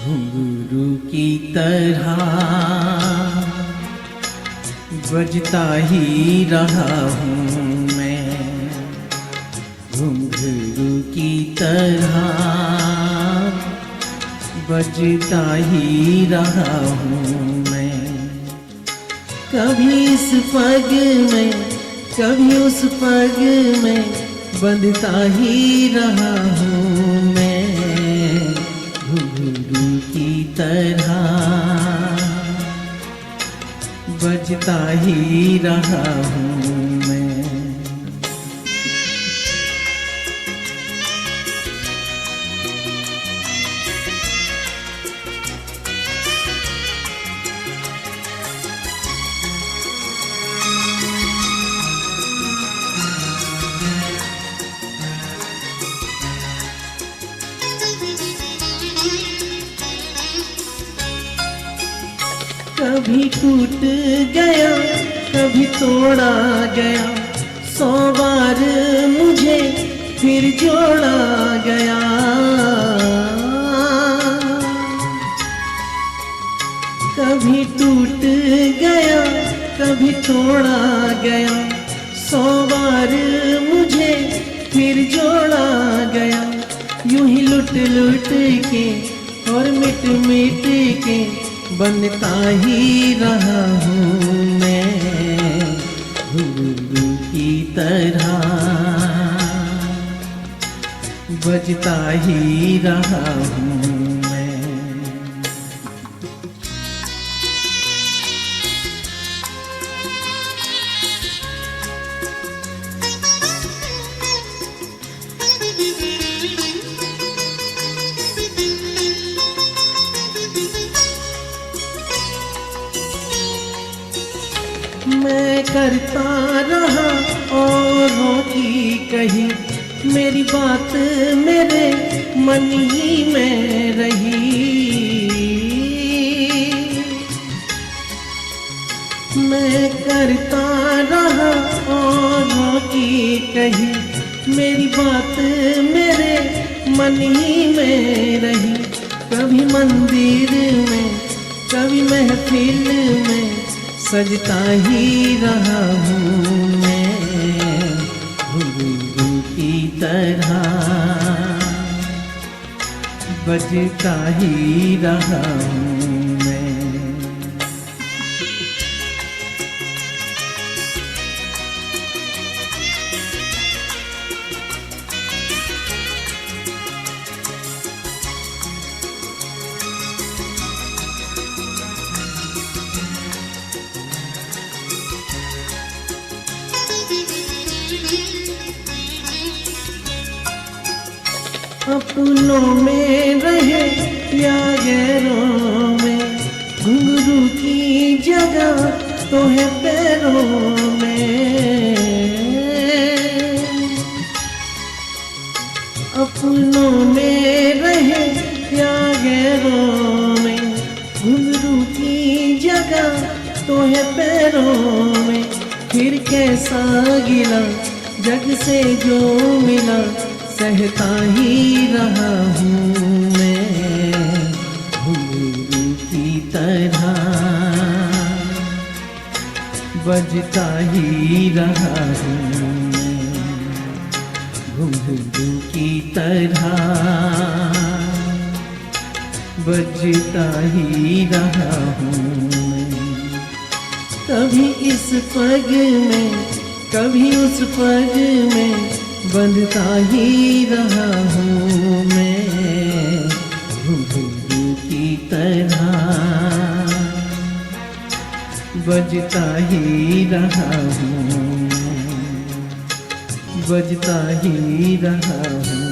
घुंघरू की तरह बजता ही रहा हूँ मैं, घुंघरू की तरह बजता ही रहा हूँ मैं। कभी इस पग में कभी उस पग में बंधता ही रहा हूँ मैं, घुंघरू की तरह बजता ही रहा हूँ मैं। कभी टूट गया कभी तोड़ा गया, 100 बार मुझे फिर जोड़ा गया। कभी टूट गया कभी तोड़ा गया, 100 बार मुझे फिर जोड़ा गया। यूं ही लुट लुट के और मिट मिट के बनता ही रहा हूँ मैं, घुंघरू की तरह बजता ही रहा हूँ मैं। मैं करता रहा औरों की कही, मेरी बात मेरे मन ही में रही। मैं करता रहा औरों की कही, मेरी बात मेरे मन ही में रही। कभी मंदिर में कभी महफिल में सजता ही रहा हूँ मैं, घुंघरू की तरह बजता ही रहा हूँ मैं। अपनों में रहे या गैरों में, घुंघरू की जगह तो है पैरों में। अपनों में रहे या गैरों में, घुंघरू की जगह तो है पैरों में। फिर कैसा गिला जग से जो मिला, सहता ही रहा हूँ मैं, घुंघरू की तरह बजता ही रहा हूँ मैं, घुंघरू की तरह बजता ही रहा हूँ मैं। कभी इस पग में कभी उस पग में बंधता ही रहा हूँ मैं, घुंघरू की तरह बजता ही रहा हूँ, बजता ही रहा हूँ।